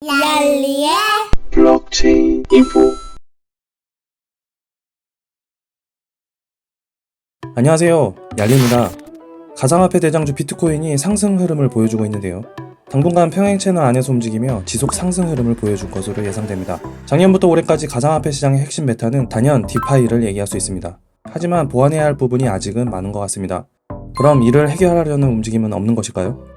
얄리의 블록체인 인포. 안녕하세요, 얄리입니다. 가상화폐 대장주 비트코인이 상승 흐름을 보여주고 있는데요. 당분간 평행 채널 안에서 움직이며 지속 상승 흐름을 보여줄 것으로 예상됩니다. 작년부터 올해까지 가상화폐 시장의 핵심 메타는 단연 디파이를 얘기할 수 있습니다. 하지만 보완해야 할 부분이 아직은 많은 것 같습니다. 그럼 이를 해결하려는 움직임은 없는 것일까요?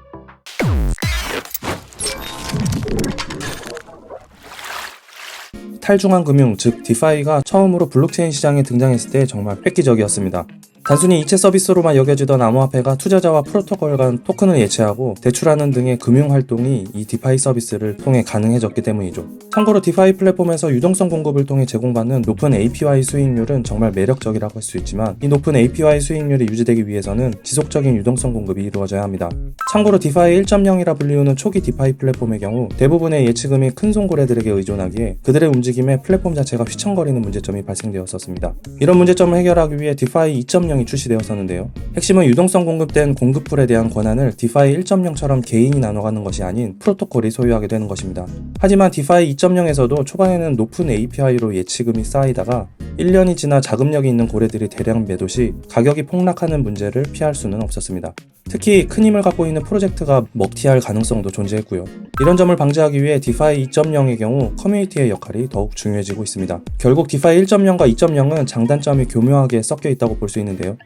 탈중앙 금융, 즉 디파이가 처음으로 블록체인 시장에 등장했을 때 정말 획기적이었습니다. 단순히 이체 서비스로만 여겨지던 암호화폐가 투자자와 프로토콜 간 토큰을 예치하고 대출하는 등의 금융 활동이 이 디파이 서비스를 통해 가능해졌기 때문이죠. 참고로 디파이 플랫폼에서 유동성 공급을 통해 제공받는 높은 APY 수익률은 정말 매력적이라고 할 수 있지만, 이 높은 APY 수익률이 유지되기 위해서는 지속적인 유동성 공급이 이루어져야 합니다. 참고로 디파이 1.0이라 불리우는 초기 디파이 플랫폼의 경우 대부분의 예치금이 큰 송고래들에게 의존하기에 그들의 움직임에 플랫폼 자체가 휘청거리는 문제점이 발생되었었습니다. 이런 문제점을 해결하기 위해 디파이 2.0이 출시되었었는데요. 핵심은 유동성 공급된 공급풀에 대한 권한을 디파이 1.0처럼 개인이 나눠가는 것이 아닌 프로토콜이 소유하게 되는 것입니다. 하지만 디파이 2.0에서도 초반에는 높은 API로 예치금이 쌓이다가 1년이 지나 자금력이 있는 고래들이 대량 매도 시 가격이 폭락하는 문제를 피할 수는 없었습니다. 특히 큰 힘을 갖고 있는 프로젝트가 먹튀할 가능성도 존재했고요. 이런 점을 방지하기 위해 디파이 2.0의 경우 커뮤니티의 역할이 더욱 중요해지고 있습니다. 결국 디파이 1.0과 2.0은 장단점이 교묘하게 섞여 있다고 볼 수 있는데요.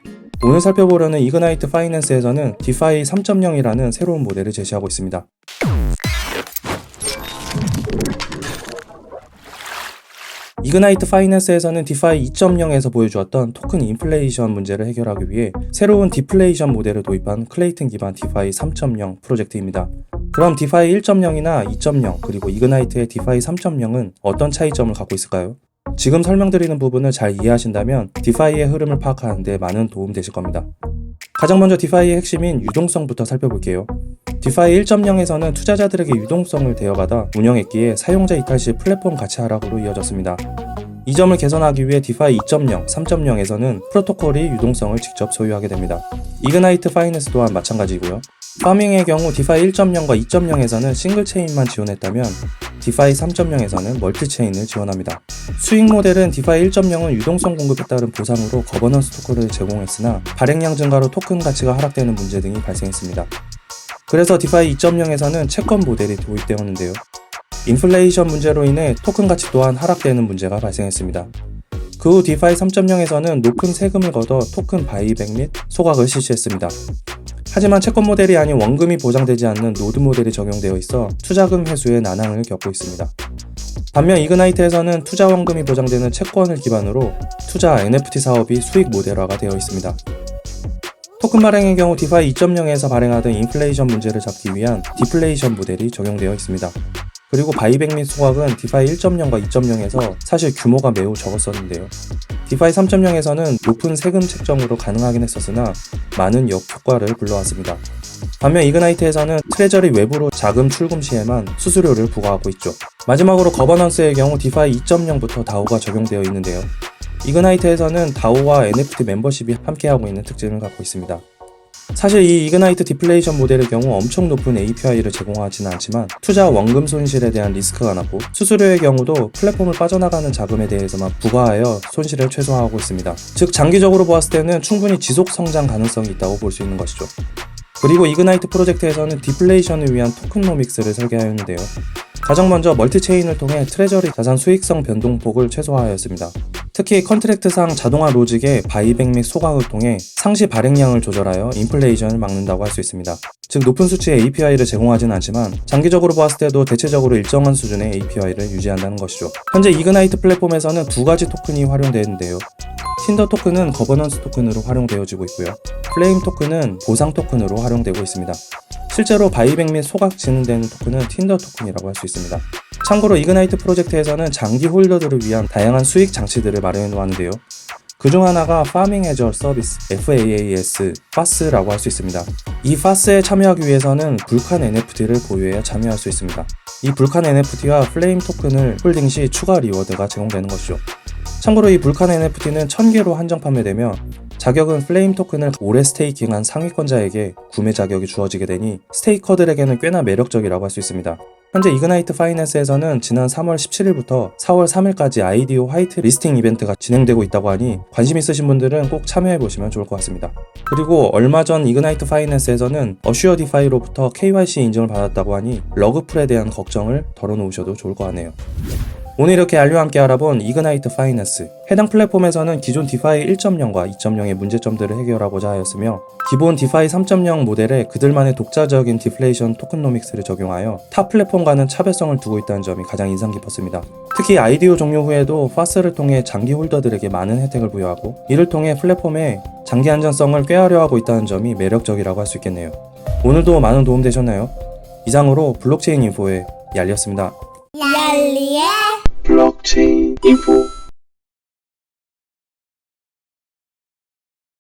오늘 살펴보려는 이그나이트 파이낸스에서는 디파이 3.0이라는 새로운 모델을 제시하고 있습니다. 이그나이트 파이낸스에서는 디파이 2.0에서 보여주었던 토큰 인플레이션 문제를 해결하기 위해 새로운 디플레이션 모델을 도입한 클레이튼 기반 디파이 3.0 프로젝트입니다. 그럼 디파이 1.0이나 2.0 그리고 이그나이트의 디파이 3.0은 어떤 차이점을 갖고 있을까요? 지금 설명드리는 부분을 잘 이해하신다면 디파이의 흐름을 파악하는 데 많은 도움 되실 겁니다. 가장 먼저 디파이의 핵심인 유동성부터 살펴볼게요. 디파이 1.0에서는 투자자들에게 유동성을 대여받아 운영했기에 사용자 이탈 시 플랫폼 가치 하락으로 이어졌습니다. 이 점을 개선하기 위해 디파이 2.0, 3.0에서는 프로토콜이 유동성을 직접 소유하게 됩니다. 이그나이트 파이낸스 또한 마찬가지고요. 파밍의 경우 디파이 1.0과 2.0에서는 싱글 체인만 지원했다면 디파이 3.0에서는 멀티 체인을 지원합니다. 수익 모델은 디파이 1.0은 유동성 공급에 따른 보상으로 거버넌스 토큰을 제공했으나 발행량 증가로 토큰 가치가 하락되는 문제 등이 발생했습니다. 그래서 디파이 2.0에서는 채권 모델이 도입되었는데요. 인플레이션 문제로 인해 토큰 가치 또한 하락되는 문제가 발생했습니다. 그 후 디파이 3.0에서는 높은 세금을 걷어 토큰 바이백 및 소각을 실시했습니다. 하지만 채권 모델이 아닌 원금이 보장되지 않는 노드 모델이 적용되어 있어 투자금 회수에 난항을 겪고 있습니다. 반면 이그나이트에서는 투자 원금이 보장되는 채권을 기반으로 투자 NFT 사업이 수익 모델화가 되어 있습니다. 토큰 발행의 경우 디파이 2.0에서 발행하던 인플레이션 문제를 잡기 위한 디플레이션 모델이 적용되어 있습니다. 그리고 바이백 및 소각은 디파이 1.0과 2.0에서 사실 규모가 매우 적었었는데요. 디파이 3.0에서는 높은 세금 책정으로 가능하긴 했었으나 많은 역효과를 불러왔습니다. 반면 이그나이트에서는 트레저리 외부로 자금 출금 시에만 수수료를 부과하고 있죠. 마지막으로 거버넌스의 경우 디파이 2.0부터 다오가 적용되어 있는데요. 이그나이트에서는 다오와 NFT 멤버십이 함께하고 있는 특징을 갖고 있습니다. 사실 이 이그나이트 디플레이션 모델의 경우 엄청 높은 API를 제공하지는 않지만 투자 원금 손실에 대한 리스크가 낮고, 수수료의 경우도 플랫폼을 빠져나가는 자금에 대해서만 부과하여 손실을 최소화하고 있습니다. 즉 장기적으로 보았을 때는 충분히 지속 성장 가능성이 있다고 볼 수 있는 것이죠. 그리고 이그나이트 프로젝트에서는 디플레이션을 위한 토큰노믹스를 설계하였는데요. 가장 먼저 멀티체인을 통해 트레저리 자산 수익성 변동폭을 최소화하였습니다. 특히 컨트랙트상 자동화 로직의 바이백 및 소각을 통해 상시 발행량을 조절하여 인플레이션을 막는다고 할 수 있습니다. 즉 높은 수치의 API를 제공하지는 않지만 장기적으로 보았을 때도 대체적으로 일정한 수준의 API를 유지한다는 것이죠. 현재 이그나이트 플랫폼에서는 두 가지 토큰이 활용되는데요. 틴더 토큰은 거버넌스 토큰으로 활용되어지고 있고요. 플레임 토큰은 보상 토큰으로 활용되고 있습니다. 실제로 바이백 및 소각 진행되는 토큰은 틴더 토큰이라고 할 수 있습니다. 참고로 이그나이트 프로젝트에서는 장기 홀더들을 위한 다양한 수익 장치들을 마련해 놓았는데요. 그중 하나가 파밍 해저 서비스 FAAS, FAS라고 할 수 있습니다. 이 FAS에 참여하기 위해서는 불칸 NFT를 보유해야 참여할 수 있습니다. 이 불칸 NFT와 플레임 토큰을 홀딩 시 추가 리워드가 제공되는 것이죠. 참고로 이 불칸 NFT는 1000개로 한정 판매되며 자격은 플레임 토큰을 오래 스테이킹한 상위권자에게 구매 자격이 주어지게 되니 스테이커들에게는 꽤나 매력적이라고 할 수 있습니다. 현재 이그나이트 파이낸스에서는 지난 3월 17일부터 4월 3일까지 IDO 화이트 리스팅 이벤트가 진행되고 있다고 하니 관심 있으신 분들은 꼭 참여해보시면 좋을 것 같습니다. 그리고 얼마 전 이그나이트 파이낸스에서는 어슈어 디파이로부터 KYC 인증을 받았다고 하니 러그풀에 대한 걱정을 덜어놓으셔도 좋을 것 같네요. 오늘 이렇게 알류와 함께 알아본 이그나이트 파이낸스. 해당 플랫폼에서는 기존 디파이 1.0과 2.0의 문제점들을 해결하고자 하였으며 기본 디파이 3.0 모델에 그들만의 독자적인 디플레이션 토큰노믹스를 적용하여 타 플랫폼과는 차별성을 두고 있다는 점이 가장 인상 깊었습니다. 특히 IDO 종료 후에도 파스를 통해 장기 홀더들에게 많은 혜택을 부여하고 이를 통해 플랫폼의 장기 안전성을 꾀하려 하고 있다는 점이 매력적이라고 할 수 있겠네요. 오늘도 많은 도움 되셨나요? 이상으로 블록체인 인포의 얄리였습니다. 얄리의 Blockchain Info